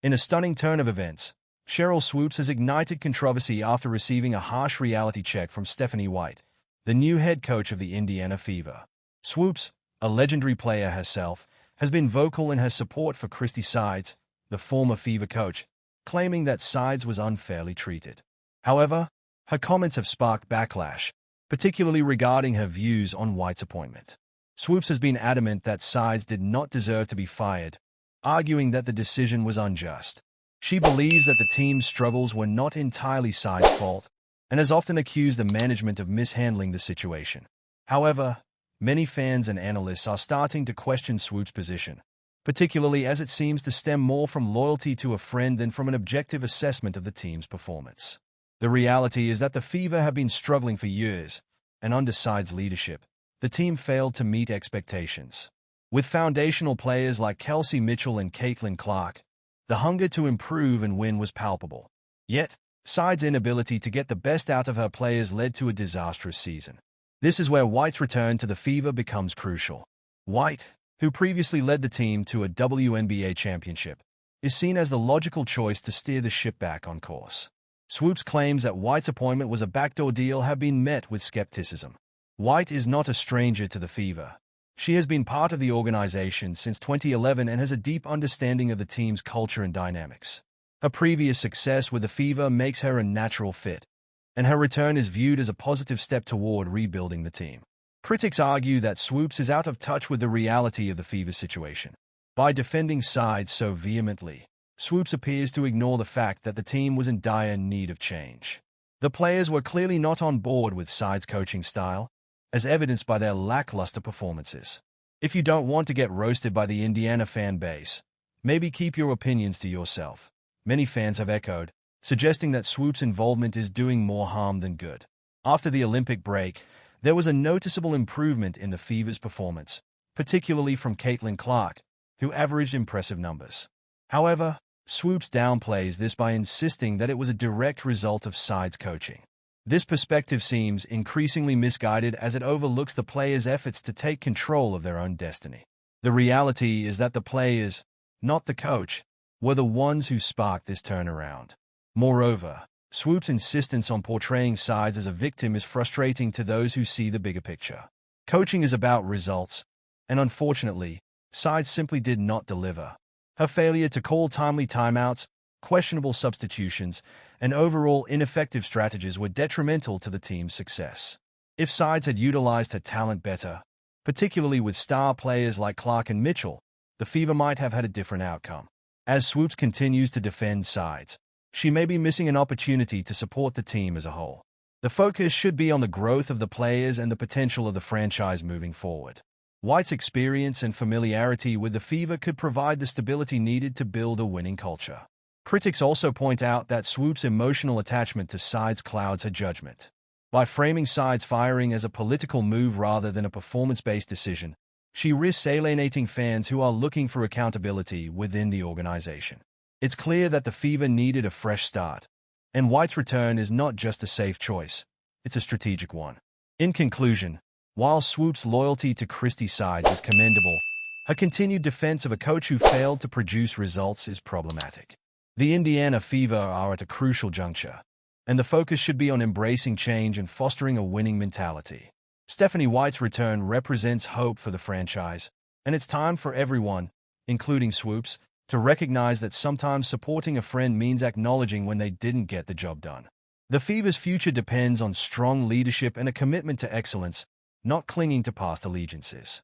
In a stunning turn of events, Sheryl Swoopes has ignited controversy after receiving a harsh reality check from Stephanie White, the new head coach of the Indiana Fever. Swoopes, a legendary player herself, has been vocal in her support for Christie Sides, the former Fever coach, claiming that Sides was unfairly treated. However, her comments have sparked backlash, particularly regarding her views on White's appointment. Swoopes has been adamant that Sides did not deserve to be fired, arguing that the decision was unjust. She believes that the team's struggles were not entirely Sides' fault, and has often accused the management of mishandling the situation. However, many fans and analysts are starting to question Swoopes' position, particularly as it seems to stem more from loyalty to a friend than from an objective assessment of the team's performance. The reality is that the Fever have been struggling for years, and under Sides' leadership, the team failed to meet expectations. With foundational players like Kelsey Mitchell and Caitlin Clark, the hunger to improve and win was palpable. Yet, Sides' inability to get the best out of her players led to a disastrous season. This is where White's return to the Fever becomes crucial. White, who previously led the team to a WNBA championship, is seen as the logical choice to steer the ship back on course. Swoopes' claims that White's appointment was a backdoor deal have been met with skepticism. White is not a stranger to the Fever. She has been part of the organization since 2011 and has a deep understanding of the team's culture and dynamics. Her previous success with the Fever makes her a natural fit, and her return is viewed as a positive step toward rebuilding the team. Critics argue that Swoopes is out of touch with the reality of the Fever situation. By defending Sides so vehemently, Swoopes appears to ignore the fact that the team was in dire need of change. The players were clearly not on board with Sides' coaching style, as evidenced by their lackluster performances. If you don't want to get roasted by the Indiana fan base, maybe keep your opinions to yourself. Many fans have echoed, suggesting that Swoopes' involvement is doing more harm than good. After the Olympic break, there was a noticeable improvement in the Fever's performance, particularly from Caitlin Clark, who averaged impressive numbers. However, Swoopes downplays this by insisting that it was a direct result of Sides' coaching. This perspective seems increasingly misguided as it overlooks the players' efforts to take control of their own destiny. The reality is that the players, not the coach, were the ones who sparked this turnaround. Moreover, Swoopes' insistence on portraying Sides as a victim is frustrating to those who see the bigger picture. Coaching is about results, and unfortunately, Sides simply did not deliver. Her failure to call timely timeouts, questionable substitutions, and overall ineffective strategies were detrimental to the team's success. If Sides had utilized her talent better, particularly with star players like Clark and Mitchell, the Fever might have had a different outcome. As Swoopes continues to defend Sides, she may be missing an opportunity to support the team as a whole. The focus should be on the growth of the players and the potential of the franchise moving forward. White's experience and familiarity with the Fever could provide the stability needed to build a winning culture. Critics also point out that Swoopes' emotional attachment to Sides clouds her judgment. By framing Sides' firing as a political move rather than a performance-based decision, she risks alienating fans who are looking for accountability within the organization. It's clear that the Fever needed a fresh start, and White's return is not just a safe choice, it's a strategic one. In conclusion, while Swoopes' loyalty to Christie Sides is commendable, her continued defense of a coach who failed to produce results is problematic. The Indiana Fever are at a crucial juncture, and the focus should be on embracing change and fostering a winning mentality. Stephanie White's return represents hope for the franchise, and it's time for everyone, including Swoopes, to recognize that sometimes supporting a friend means acknowledging when they didn't get the job done. The Fever's future depends on strong leadership and a commitment to excellence, not clinging to past allegiances.